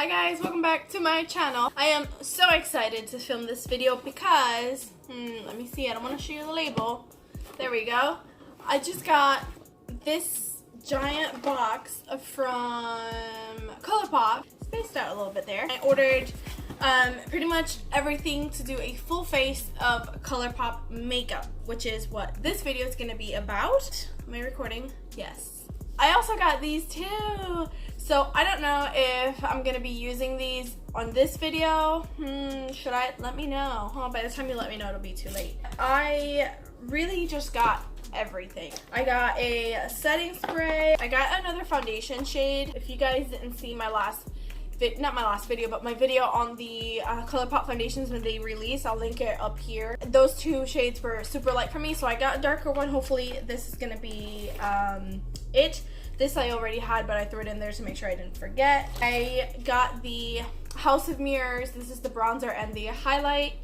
Hi guys, welcome back to my channel. I am so excited to film this video because, let me see, I don't want to show you the label. There we go. I just got this giant box from Colourpop. Spaced out a little bit there. I ordered pretty much everything to do a full face of Colourpop makeup, which is what this video is going to be about. Am I recording? Yes. I also got these too. So I don't know if I'm going to be using these on this video. Should I? Let me know. Oh, by the time you let me know, it'll be too late. I really just got everything. I got a setting spray. I got another foundation shade. If you guys didn't see my last not my last video, but my video on the Colourpop foundations when they release, I'll link it up here. Those two shades were super light for me, so I got a darker one. Hopefully this is gonna be it. This I already had, but I threw it in there to make sure I didn't forget. I got the House of Mirrors. This is the bronzer and the highlight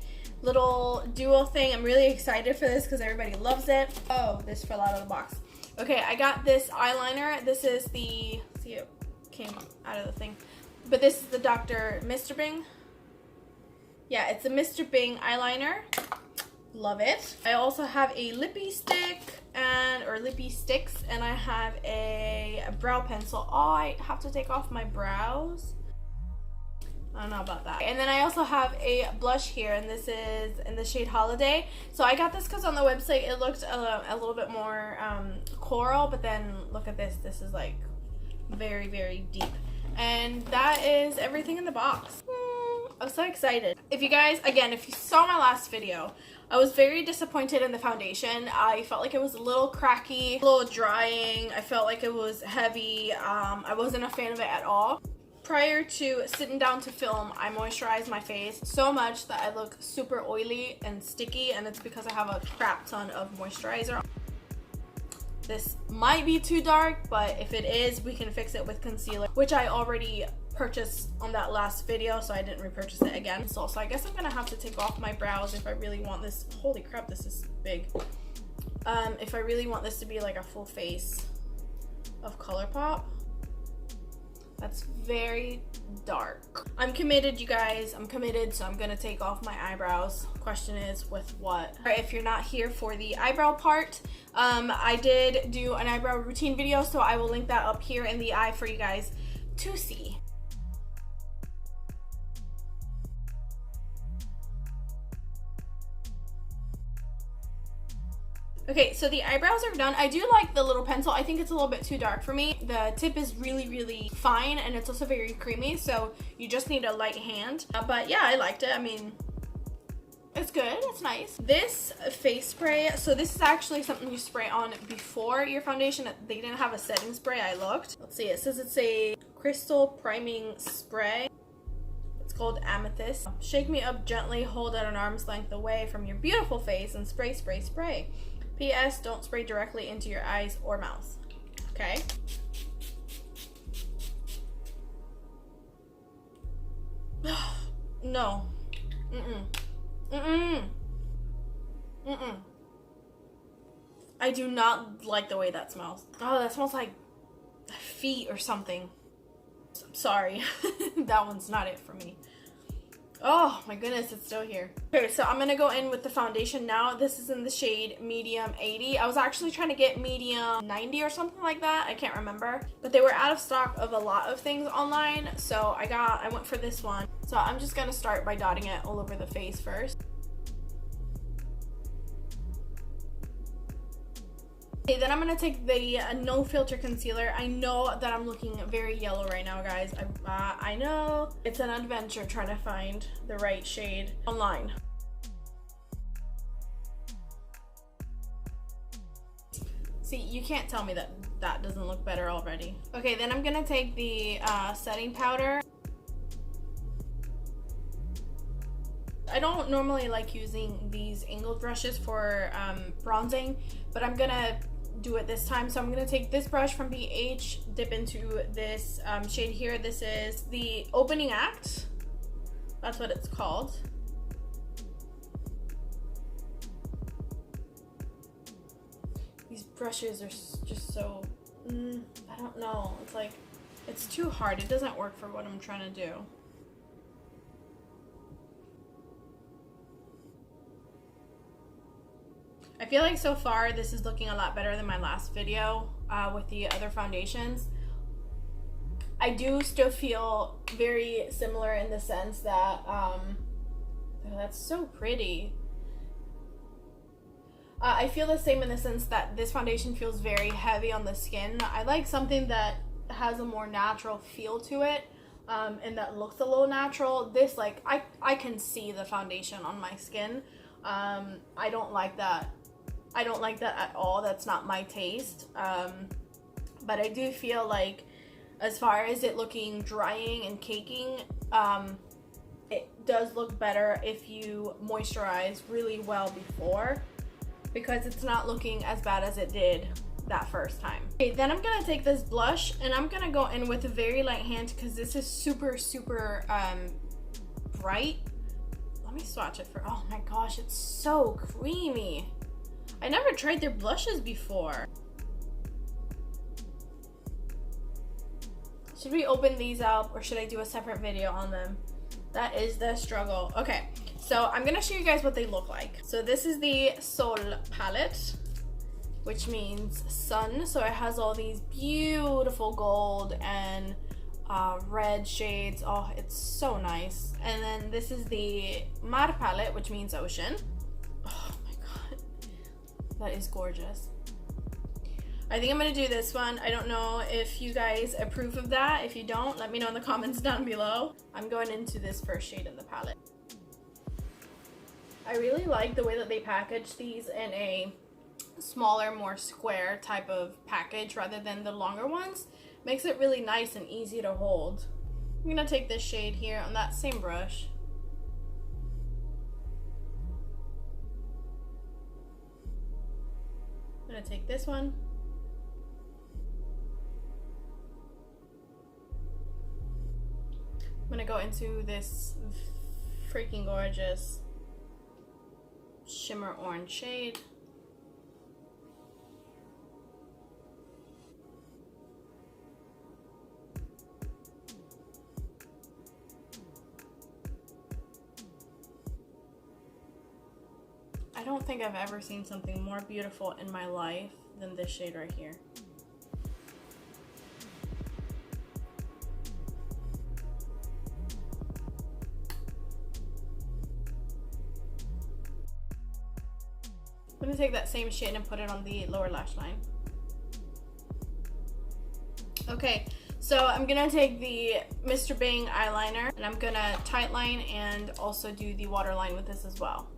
little duo thing. I'm really excited for this because everybody loves it. Oh, this fell out of the box. Okay, I got this eyeliner. This is the, see, it came out of the thing. But this is the Mr. Bing. Yeah, it's a Mr. Bing eyeliner. Love it. I also have a lippy stick or lippy sticks, and I have a brow pencil. Oh, I have to take off my brows. I don't know about that. And then I also have a blush here, and this is in the shade Holiday. So I got this because on the website it looked a little bit more coral, but then look at this. This is like very, very deep. And that is everything in the box. I'm so excited. If you guys, again, if you saw my last video, I was very disappointed in the foundation. I felt like it was a little cracky, a little drying. I felt like it was heavy. I wasn't a fan of it at all. Prior to sitting down to film, I moisturized my face so much that I look super oily and sticky, and it's because I have a crap ton of moisturizer. This might be too dark, but if it is, we can fix it with concealer, which I already purchased on that last video, so I didn't repurchase it again. So I guess I'm gonna have to take off my brows if I really want this. Holy crap, this is big. If I really want this to be like a full face of Colourpop. That's very dark. I'm committed, you guys. I'm committed, so I'm gonna take off my eyebrows. Question is, with what? If you're not here for the eyebrow part, I did do an eyebrow routine video, so I will link that up here in the eye for you guys to see. Okay, so the eyebrows are done. I do like the little pencil. I think it's a little bit too dark for me. The tip is really, really fine, and it's also very creamy, so you just need a light hand. But yeah, I liked it. I mean, it's good. It's nice. This face spray, so this is actually something you spray on before your foundation. They didn't have a setting spray. I looked. Let's see. It says it's a crystal priming spray. It's called Amethyst. Shake me up gently. Hold at an arm's length away from your beautiful face and spray, spray, spray. P.S. Don't spray directly into your eyes or mouth. Okay. No. I do not like the way that smells. Oh, that smells like feet or something. I'm sorry. That one's not it for me. Oh my goodness, it's still here. Okay, so I'm gonna go in with the foundation now. This is in the shade medium 80. I was actually trying to get medium 90 or something like that. I can't remember, but they were out of stock of a lot of things online, so I went for this one. So I'm just gonna start by dotting it all over the face first. Okay, then I'm gonna take the no filter concealer. I know that I'm looking very yellow right now, guys. I know it's an adventure trying to find the right shade online. See, you can't tell me that that doesn't look better already. Okay, then I'm gonna take the setting powder. I don't normally like using these angled brushes for bronzing, but I'm gonna do it this time. So I'm gonna take this brush from BH, dip into this shade here. This is the Opening Act. That's what it's called. These brushes are just so, I don't know. It's like It's too hard. It doesn't work for what I'm trying to do. I feel like so far this is looking a lot better than my last video with the other foundations. I do still feel very similar in the sense that, oh, that's so pretty. I feel the same in the sense that this foundation feels very heavy on the skin. I like something that has a more natural feel to it, and that looks a little natural. This, like, I can see the foundation on my skin. I don't like that. I don't like that at all. That's not my taste. But I do feel like as far as it looking drying and caking, it does look better if you moisturize really well before, because it's not looking as bad as it did that first time. Okay, then I'm gonna take this blush and I'm gonna go in with a very light hand because this is super bright. Let me swatch it for, oh my gosh, it's so creamy. I never tried their blushes before. Should we open these up or should I do a separate video on them? That is the struggle. Okay, so I'm gonna show you guys what they look like. So this is the Sol palette, which means sun. So it has all these beautiful gold and red shades. Oh, it's so nice. And then this is the Mar palette, which means ocean. Oh my god, that is gorgeous. I think I'm gonna do this one. I don't know if you guys approve of that. If you don't, let me know in the comments down below. I'm going into this first shade in the palette. I really like the way that they package these in a smaller, more square type of package rather than the longer ones. Makes it really nice and easy to hold. I'm gonna take this shade here on that same brush. I'm gonna take this one. I'm gonna go into this freaking gorgeous shimmer orange shade. I don't think I've ever seen something more beautiful in my life than this shade right here. I'm gonna take that same shade and put it on the lower lash line. Okay, so I'm gonna take the Mr. Bang eyeliner and I'm gonna tight line and also do the waterline with this as well.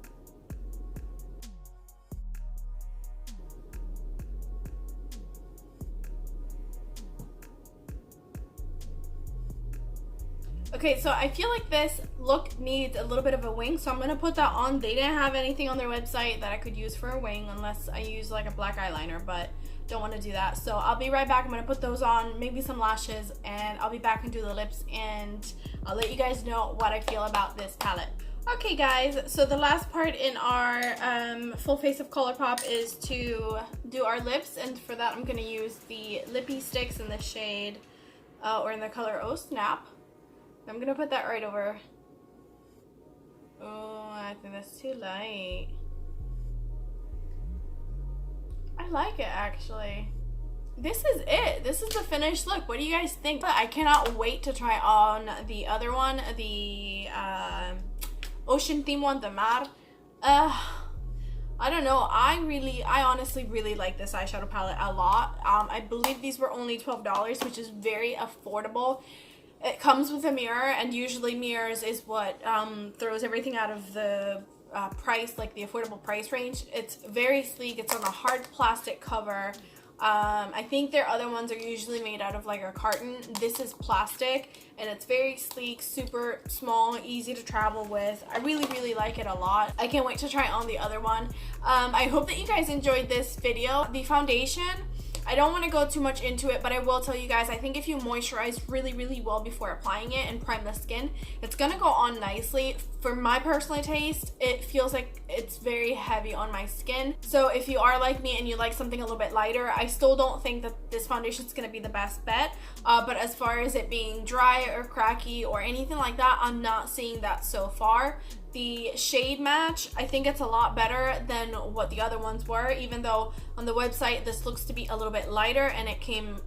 Okay, so I feel like this look needs a little bit of a wing, so I'm gonna put that on. They didn't have anything on their website that I could use for a wing unless I use like a black eyeliner, but don't want to do that. So I'll be right back. I'm gonna put those on, maybe some lashes, and I'll be back and do the lips, and I'll let you guys know what I feel about this palette. Okay guys, so the last part in our full face of Colourpop is to do our lips, and for that I'm gonna use the lippy sticks in the shade or in the color Oh Snap. I'm gonna put that right over. Oh, I think that's too light. I like it actually. This is it. This is the finished look. What do you guys think? I cannot wait to try on the other one, the ocean theme one, the Mar. I don't know. I honestly really like this eyeshadow palette a lot. I believe these were only $12, which is very affordable. It comes with a mirror, and usually mirrors is what throws everything out of the price, like the affordable price range. It's very sleek. It's on a hard plastic cover. I think their other ones are usually made out of like a carton. This is plastic, and it's very sleek, super small, easy to travel with. I really like it a lot. I can't wait to try on the other one. I hope that you guys enjoyed this video. The foundation, I don't want to go too much into it, but I will tell you guys, I think if you moisturize really, really well before applying it and prime the skin, it's going to go on nicely. For my personal taste, it feels like it's very heavy on my skin. So if you are like me and you like something a little bit lighter, I still don't think that this foundation is going to be the best bet. But as far as it being dry or cracky or anything like that, I'm not seeing that so far. The shade match, I think it's a lot better than what the other ones were, even though on the website this looks to be a little bit lighter and it came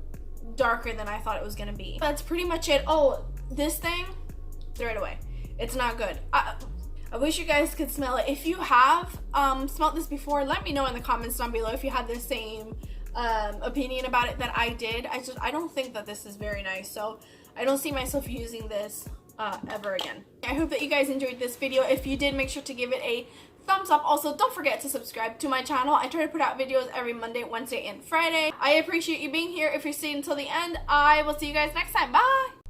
darker than I thought it was gonna be. That's pretty much it. Oh, this thing, throw it away. It's not good. I wish you guys could smell it. If you have smelled this before, let me know in the comments down below if you had the same opinion about it that I did. I don't think that this is very nice, so I don't see myself using this ever again. I hope that you guys enjoyed this video. If you did, make sure to give it a thumbs up. Also, don't forget to subscribe to my channel. I try to put out videos every Monday, Wednesday, and Friday. I appreciate you being here. If you're staying until the end, I will see you guys next time. Bye!